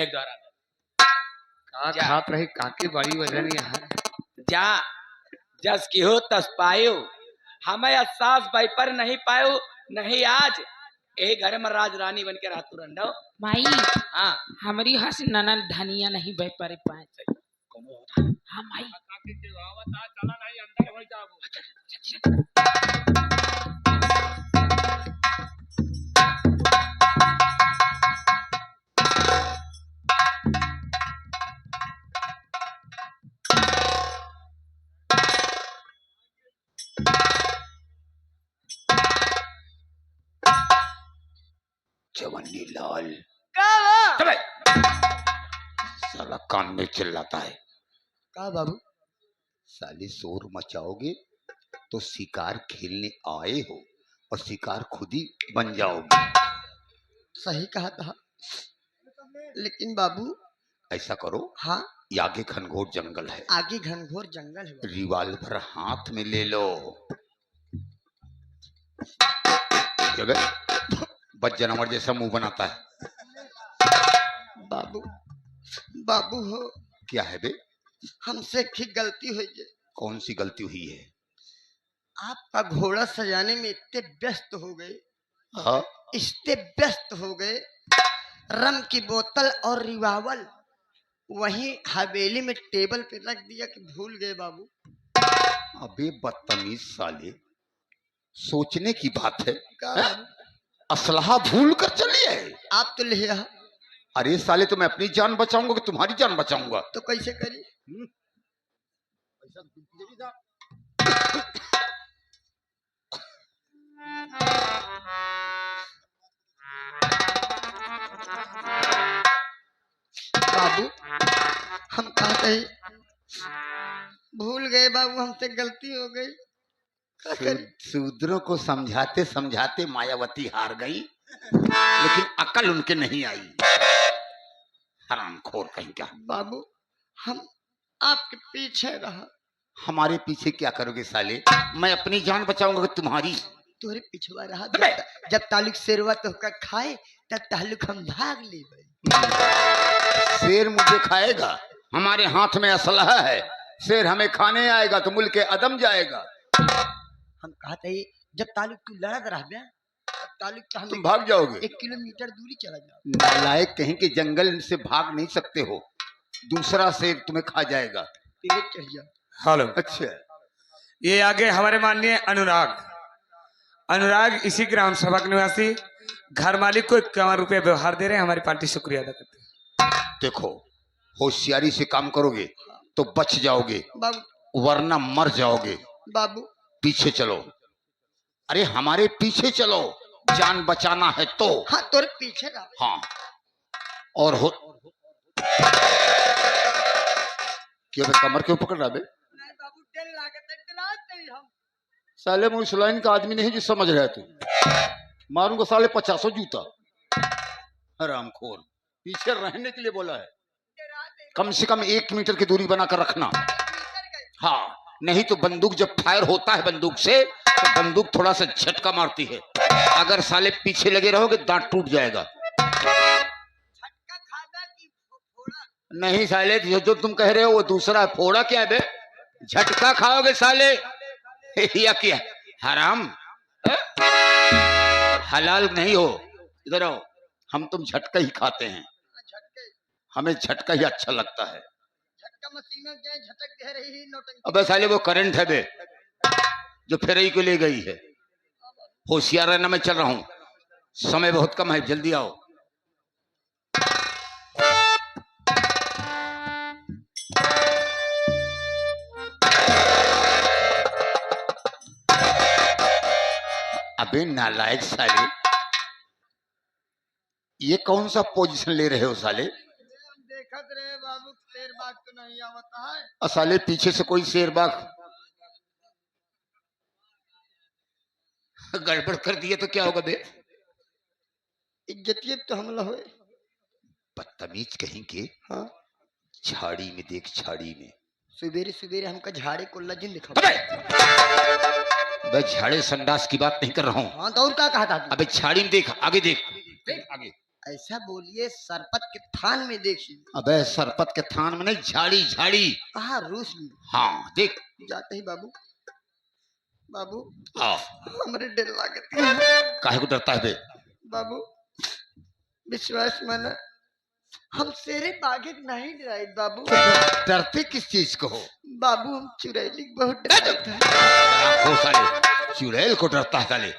एक द्वारा का खात रही काके बड़ी वजन यहाँ जा जस की हो तस पायो, हमें एहसास भाई पर नहीं पायो, नहीं आज ए घर में राज रानी बन के रहतु रंडो माई हाँ हमारी हंस ननन धनिया नहीं बह पारे पाए हाँ माई जवानी लाल चले साला कान में चिल्लाता है। का बाबू? साले शोर मचाओगे तो शिकार खेलने आए हो और शिकार खुद ही बन जाओगे। सही कहा था, लेकिन बाबू ऐसा करो, हाँ ये आगे घनघोर जंगल है, आगे घनघोर जंगल है बाबू। रिवाल्वर हाथ में ले लो। बच जानवर जैसा मुंह बनाता है। बाबू बाबू हो, क्या है बे? हमसे एक गलती हुई है। कौन सी गलती हुई है? आपका घोड़ा सजाने में इतने व्यस्त हो गए, हाँ? इतने व्यस्त हो गए, रम की बोतल और रिवावल वहीं हवेली में टेबल पे रख दिया कि भूल गए बाबू। अबे बदतमीज साले, सोचने की बात है। का है? बाबू? असलहा भूल कर चलिए। आप तो ले आ, अरे साले, तो मैं अपनी जान बचाऊंगा कि तुम्हारी जान बचाऊंगा? तो कैसे करी? बाबू हम कहा कही भूल गए बाबू, हमसे गलती हो गई। क्या करी? शूद्रों को समझाते समझाते मायावती हार गई, लेकिन अकल उनके नहीं आई। हरामखोर कहीं का। बाबू हम आपके पीछे रहा। हमारे पीछे क्या करोगे साले? मैं अपनी जान बचाऊंगा कि तुम्हारी? तोरे पिछवा रहा। जब तालुक शेरवा तोहका खाए तब तालुक हम भाग ले भाई। शेर मुझे खाएगा? हमारे हाथ में असलहा है। शेर हमें खाने आएगा तो मुल्क अदम जाएगा। हम कहते जब तालुक तू लड़त रह बे, तालुक तो तुम हम भाग जाओगे। 1 किलोमीटर दूरी चला जाओ। नालायक कहीं के जंगल से भाग नहीं सकते हो, दूसरा शेर तुम्हें खा जाएगा। पेड़ चढ़ जाओ। हेलो, अच्छा, ये आगे हमारे माननीय अनुराग इसी ग्राम सभा के निवासी घर मालिक को 51 रुपये व्यवहार दे रहे हैं। हमारी पार्टी शुक्रिया अदा करती है। देखो होशियारी से काम करोगे तो बच जाओगे, बाबू वरना मर जाओगे। बाबू पीछे चलो। अरे हमारे पीछे चलो, जान बचाना है तो। हाँ तोरे पीछे रहा। हाँ, और हो क्या बे, कमर क्यों पकड़ रहा बे? नहीं बाबू डर लागत है, डराते ही हम। साले मैं उस लाइन का आदमी नहीं जो समझ रहा है तू। मारूंगा साले 50 जूता। हरामखोर, पीछे रहने के लिए बोला है। कम से कम 1 मीटर की दूरी बनाकर रखना। हाँ, नहीं तो बंदूक जब फायर होता है बंदूक से तो बंदूक थोड़ा सा झटका मारती है। अगर साले पीछे लगे रहोगे दांत टूट जाएगा। नहीं साले, जो तुम कह रहे हो वो दूसरा है। फोड़ा क्या है बे? झटका खाओगे साले। या क्या हराम हलाल नहीं हो? इधर आओ, हम तुम झटका ही खाते हैं। हमें झटका ही अच्छा लगता है। झटका मशीनों के झटक दे रही है नौटंकी। अबे साले वो करंट है बे, जो फेरई को ले गई है। होशियार रहना, मैं चल रहा हूं, समय बहुत कम है, जल्दी आओ। अबे नालायक साले, ये कौन सा पोजीशन ले रहे हो साले? देखत रहे बाबू, शेर बाग तो नहीं आवता है। और साले पीछे से कोई शेर बाग गड़बड़ कर दिया तो क्या होगा बे? इज्जतियत तो हमला होए। बदतमीज कहीं के। हाँ, झाड़ी में देख, झाड़ी में। सुबेरे सुबेरे हमका झाड़े को लजिन दिखा। मैं झाड़े संडास की बात नहीं कर रहा हूँ। हाँ तो और क्या कहा था? अबे झाड़ी में देख, आगे देख, आगे। ऐसा बोलिए सरपत के थान में देखिए। अबे सरपत के थान में नहीं, झाड़ी झाड़ी। हाँ रूस में हाँ देख। जाते ही बाबू, बाबू हाँ हमारे डर लागत है। काहे को डरता है बे? बाबू विश्वास माना, हम शेरे बागे नहीं डराए बाबू। डरते किस चीज को हो? बाबू हम चुड़ैली को बहुत डराते हैं। हो साले, चुड़ैल को डरता है साले?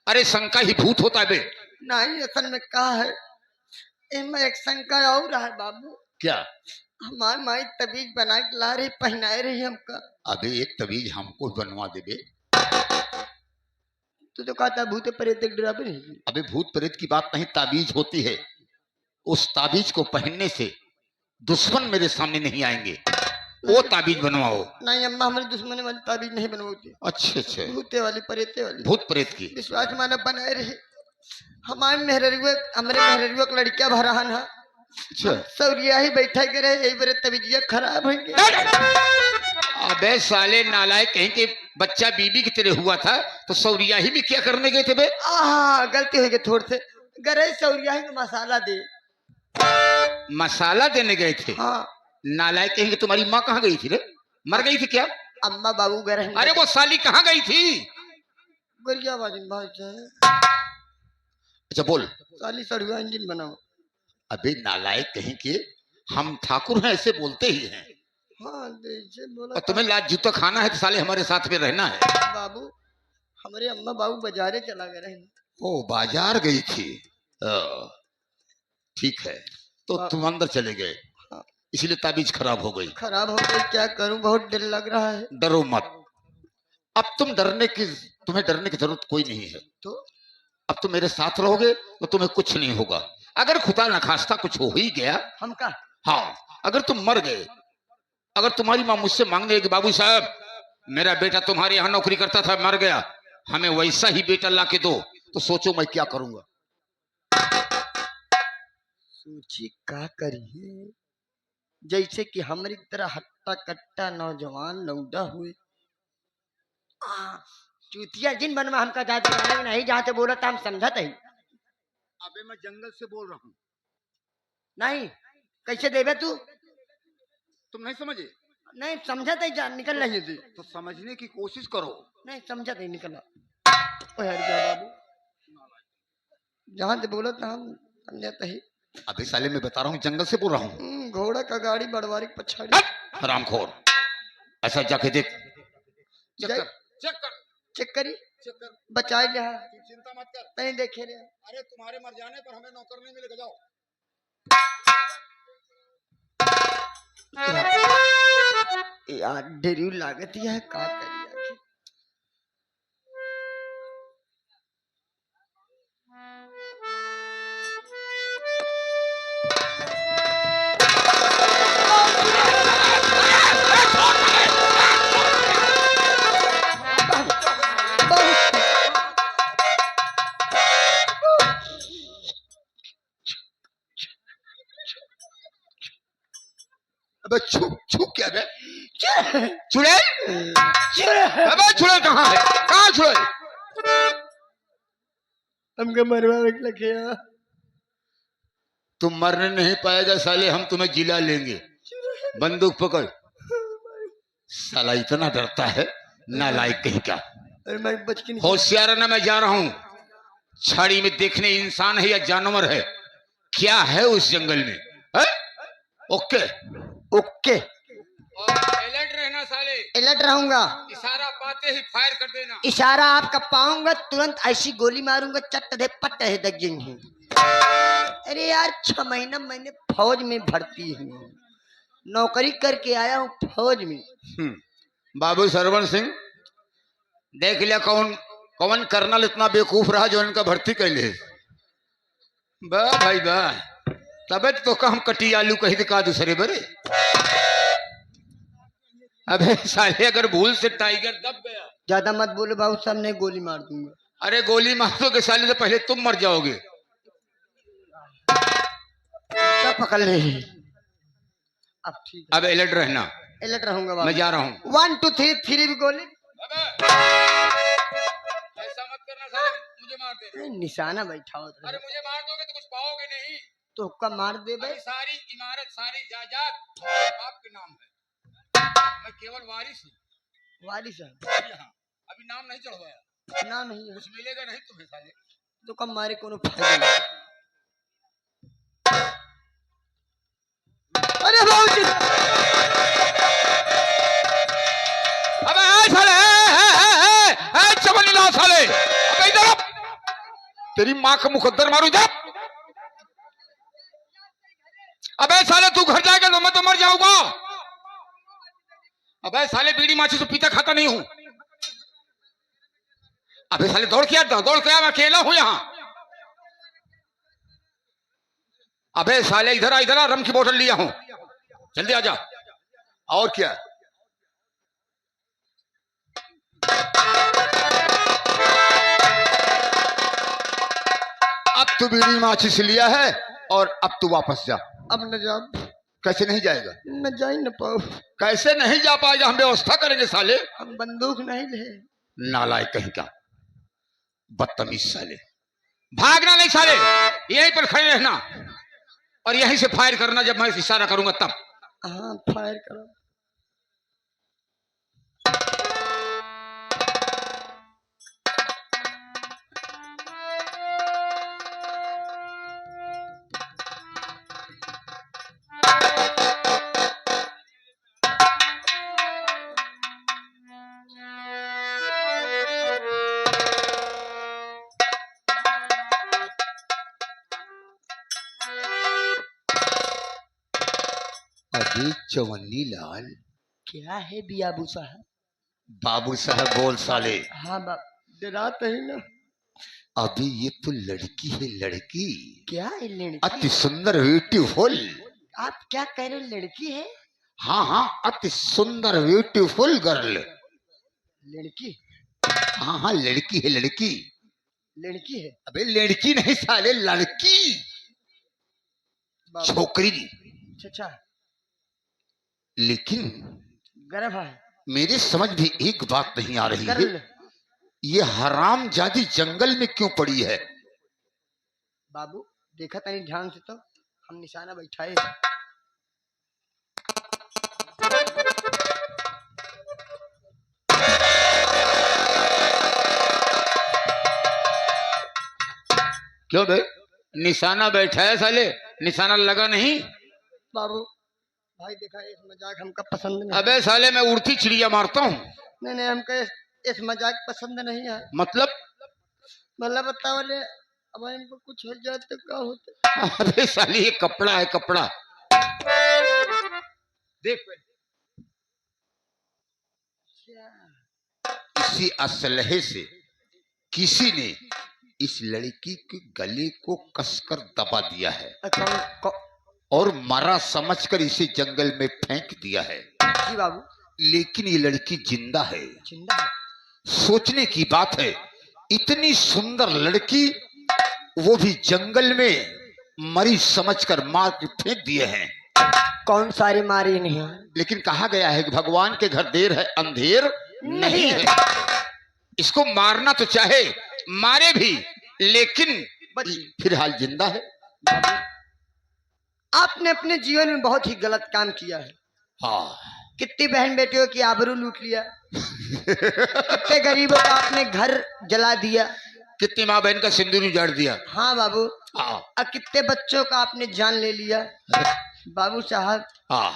अरे शंका ही भूत होता है बे। नहीं असल में कहा है, इनमें एक शंका और है बाबू। क्या? हमारी माई तबीज बना के ला रही, पहनाए रही हमका। अबे एक तबीज हमको बनवा दे बे। तू तो कहता भूत प्रेत डरावे नहीं। अबे भूत प्रेत की बात नहीं, ताबीज होती है। उस ताबीज को पहनने से दुश्मन मेरे सामने नहीं आएंगे। वो ताबीज बनवाओ। नहीं अम्मा, हमारे दुश्मन वाली ताबीज नहीं बनवाती। अच्छे अच्छे, भूते वाली प्रेते वाली, भूत प्रेत की। विश्वास माना बनाए रही। हमारे मेहररुआ, हमारे मेहररुआ का लड़किया भरा है। अच्छा, सौरिया ही बैठा के रहे, यही बड़े तबीजिया खराब होंगे। अबे साले नालायक, कहीं के बच्चा बीबी की तरह हुआ था तो सौरिया ही में क्या करने गए थे बे? गलती हो गई थोड़े से। गरे सौरिया ही में मसाला दे। मसाला देने गए थे? हाँ। नालायक, कहीं तुम्हारी माँ कहाँ गई थी रे? मर गई थी क्या? अम्मा बाबू गए रहे। अरे वो साली कहाँ गई थी? गोलिया बाजी भाई। अच्छा बोल। साली सड़ुआ इंजन बनाओ। अबे नालायक कहीं के, हम ठाकुर हैं ऐसे बोलते ही हैं। हाँ जैसे बोला। और तुम्हें लाज जूता खाना है तो साले हमारे साथ में रहना है। बाबू हमारे अम्मा बाबू बाजारे चला गए रहे। ओ बाजार गई थी। ठीक है, तो तुम अंदर चले गए, इसलिए ताबीज खराब हो गई। खराब हो गई, क्या करूं, बहुत डर लग रहा है। डरो मत। अब तुम्हें डरने की जरूरत कोई नहीं है। तो अब तुम मेरे साथ रहोगे तो तुम्हें कुछ नहीं होगा। अगर खुदा न खास्ता कुछ हो ही गया, हम का, हाँ अगर तुम मर गए, अगर तुम्हारी माँ मुझसे मांगने लगी बाबू साहब मेरा बेटा तुम्हारे यहाँ नौकरी करता था मर गया, हमें वैसा ही बेटा ला के दो, तो सोचो मैं क्या करूंगा। सोची का करिए, जैसे कि हमारी तरह हट्टा कट्टा नौजवान लौंडा हुए। चूतिया जिन बनवा हमका जात नहीं, जहाँ से बोला था हम समझत है। अबे मैं जंगल से बोल रहा हूँ। नहीं कैसे देवे तू? तुम नहीं समझे? नहीं समझत है, जान निकल रही थी। तो समझने की कोशिश करो। नहीं समझत है, निकला। ओ यार क्या बाबू, जहाँ से बोला था हम समझत है। अबे साले मैं बता रहा हूँ, जंगल से बोल रहा हूँ। घोड़ा का गाड़ी बड़वारी पछाड़ी। हरामखोर, ऐसा जाके देख, चेक कर, चेक कर, चेक करी, चेक कर। बचाए जा। चिंता मत कर। नहीं देखे रे। अरे तुम्हारे मर जाने पर हमें नौकर नहीं मिलेगा, जाओ। यार डेरी लागत है, का करिए। अबे छू छू क्या है? चुड़ैल? अबे चुड़ैल कहाँ है? कहाँ चुड़ैल? हमको मरवा लगे। तुम मरने नहीं पाएगा साले, हम तुम्हें जिला लेंगे। बंदूक पकड़। साला इतना डरता है, नालायक कहीं का। होशियार ना, मैं जा रहा हूँ। छड़ी में देखने इंसान है या जानवर है, क्या है उस जंगल में है? ओके ओके, अलर्ट रहना साले। अलर्ट रहूंगा। इशारा पाते ही फायर कर देना। इशारा आपका पाऊंगा तुरंत ऐसी गोली मारूंगा, चट दे पट है दगेंगे। अरे यार 6 महीना मैंने फौज में भर्ती हूँ, नौकरी करके आया हूँ फौज में। बाबू सरवण सिंह, देख लिया कौन कौन कर्नल इतना बेवकूफ रहा जो इनका भर्ती कर ले। वाह भाई वाह, तबे तो काम कटी आलू कही दिखा दूसरे बरे। अबे साले अगर भूल से टाइगर दब गया। ज्यादा मत बोलो बाबू साहब, नहीं गोली मार दूंगा। अरे गोली मार दोगे साले तो पहले तुम मर जाओगे। क्या पकड़ ले? अब ठीक है, अब अलर्ट रहना। अलर्ट रहूंगा बाबू। मैं जा रहा हूँ। 1 2 3 3 भी गोली। ऐसा मत करना साले, मुझे मार मार दे। अरे निशाना बैठाओ तो अरे मुझे मार दोगे तो कुछ पाओगे नहीं। तो हुक्का मार दे बे। अभी सारी इमारत सारी जायदाद बाप के नाम है, मैं केवल वारिस हूँ। वाली साहब यहाँ अभी नाम नहीं चढ़वाया, ना नहीं है कुछ मिलेगा नहीं तुम्हें साले। तो कम मारे कोनो फायदा नहीं। अरे बाबूजी अबे साले चमनी लाल साले, अबे इधर आ। तेरी माँ का मुकद्दर मारू इधर। अबे साले तू घर जाएगा तो मैं तो मर जाऊंगा। अबे साले बीड़ी माची से पीता खाता नहीं हूं। अबे साले दौड़ के मैं अकेला हूं यहाँ। अबे साले इधर आ, रम की बोतल लिया हूं, जल्दी आजा। और क्या? अब तू बीड़ी माची से लिया है और अब तू वापस जा। अब न जा, कैसे नहीं जाएगा? न जा ही न पाओ। कैसे नहीं जा पाएगा? हम व्यवस्था करेंगे साले। हम बंदूक नहीं ले। नालायक कहीं का, बदतमीज साले। भागना नहीं साले, यहीं पर खड़े रहना और यहीं से फायर करना जब मैं इशारा करूंगा तब। हाँ फायर करो। अभी चवन्नी लाल। क्या है बियाबू साहब? बाबू साहब बोल साले। हाँ बाप, डराते ही ना। अभी ये तो लड़की है, लड़की। क्या है लड़की? अति सुंदर ब्यूटीफुल। आप क्या कह रहे हो, लड़की है? हाँ हाँ, अति सुंदर ब्यूटीफुल गर्ल। लड़की? हाँ हाँ, लड़की है, लड़की। लड़की है? अबे लड़की नहीं साले, लड़की, बाबू। छोकरी। अच्छा, लेकिन गर्भ है? मेरे समझ भी एक बात नहीं आ रही है, गर्ल? ये हराम जादी जंगल में क्यों पड़ी है? बाबू देखा तनी ध्यान से, तो हम निशाना बैठाए। क्यों बे? निशाना बैठा है साले, निशाना लगा नहीं। बाबू भाई देखा, इस मजाक हमका पसंद नहीं। अबे साले मैं उड़ती चिड़िया मारता हूँ। नहीं नहीं, हमको इस मजाक पसंद नहीं है। मतलब? मतलब बताओ ले, अब इनको कुछ हो जाए तो क्या होता? अबे साले ये कपड़ा है, कपड़ा देख। इसी असलहे से किसी ने इस लड़की के गले को कसकर दबा दिया है और मरा समझकर इसे जंगल में फेंक दिया है। जी बाबू। लेकिन ये लड़की जिंदा है। जिंदा है? सोचने की बात है, इतनी सुंदर लड़की, वो भी जंगल में मरी समझकर मार के फेंक दिए हैं। कौन सारी मारी नहीं है? लेकिन कहा गया है कि भगवान के घर देर है अंधेर नहीं है। इसको मारना तो चाहे मारे भी, लेकिन फिलहाल जिंदा है। आपने अपने जीवन में बहुत ही गलत काम किया है। हाँ। कितनी बहन बेटियों की आबरू लूट लिया, कितने गरीबों का आपने घर जला दिया, कितनी माँ बहन का सिंदूर उजाड़ दिया। हाँ बाबू। हाँ। और कितने बच्चों का आपने जान ले लिया। बाबू साहब, हाँ।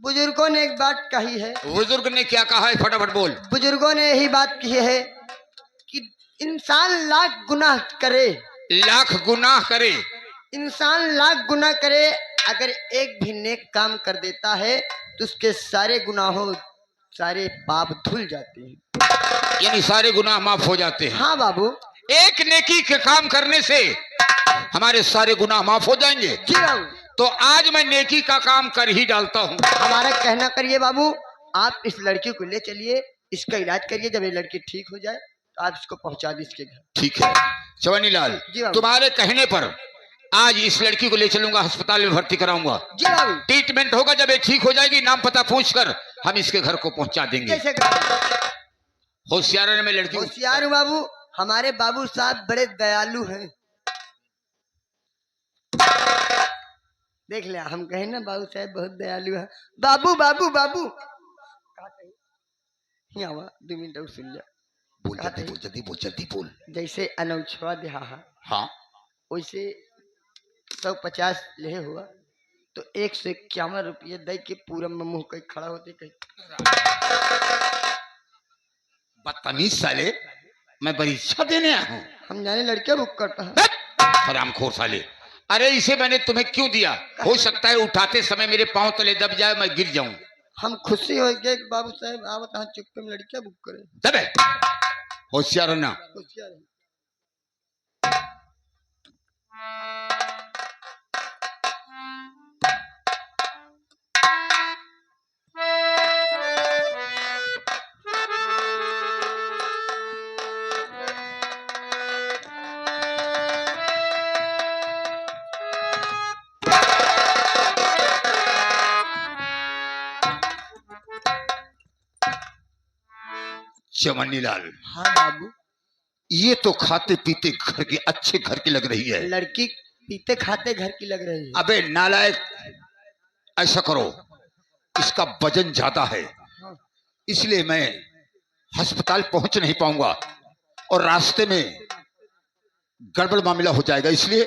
बुजुर्गों ने एक बात कही है। बुजुर्ग ने क्या कहा है? फटाफट बोल। बुजुर्गों ने यही बात कही है कि इंसान लाख गुनाह करे, लाख गुनाह करे, इंसान लाख गुनाह करे, अगर एक भी नेक काम कर देता है तो उसके सारे गुनाहों, सारे पाप धुल जाते हैं, यानी सारे गुनाह माफ हो जाते हैं। हाँ बाबू। एक नेकी के काम करने से हमारे सारे गुनाह माफ हो जाएंगे। जी बाबू। तो आज मैं नेकी का काम कर ही डालता हूँ। हमारा कहना करिए बाबू, आप इस लड़की को ले चलिए, इसका इलाज करिए, जब ये लड़की ठीक हो जाए तो आप इसको पहुंचा दीजिए इसके घर। ठीक है चवन्नी लाल, तुम्हारे कहने पर आज इस लड़की को ले चलूंगा, अस्पताल में भर्ती कराऊंगा। जी बाबू। ट्रीटमेंट होगा, जब ये ठीक हो जाएगी नाम पता पूछकर हम इसके घर को पहुंचा देंगे। कैसे? होशियार में लड़की। होशियार हूँ बाबू, हमारे बाबू साहब बड़े दयालु हैं। देख लिया, हम कहें ना बाबू साहब बहुत दयालु है। बाबू बाबू बाबू यहाँ आवा, 2 मिनट और सुन लिया। बोल जल्दी बोल जल्दी बोल जल्दी बोल। जैसे अनौछवा देहा हाँ वैसे 150 ले हुआ तो 151 रुपये दे के पूरा में मुंह कहीं खड़ा होते कहीं। बदतमीज साले, मैं परीक्षा देने आया हूँ। हम जाने लड़के बुक करता है। हरामखोर साले, अरे इसे मैंने तुम्हें क्यों दिया? हो सकता है उठाते समय मेरे पांव तले दब जाए, मैं गिर जाऊं। हम खुशी हो गए कि बाबू साहब आवत हाँ चुपके में लड़कियां बुक करे। दबे होशियार रहना। होशियार है। चमनी लाल, हाँ बाबू, ये तो खाते पीते घर के अच्छे घर की लग रही है। लड़की पीते खाते घर की लग रही है। अबे नालायक, ऐसा करो, इसका वजन ज्यादा है इसलिए मैं अस्पताल पहुंच नहीं पाऊंगा और रास्ते में गड़बड़ मामला हो जाएगा, इसलिए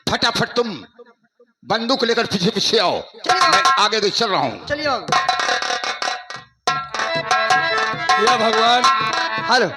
फटाफट तुम बंदूक लेकर पीछे पीछे आओ। मैं आगे तो चल रहा हूं। चलिए बाबू। या भगवान, हेलो।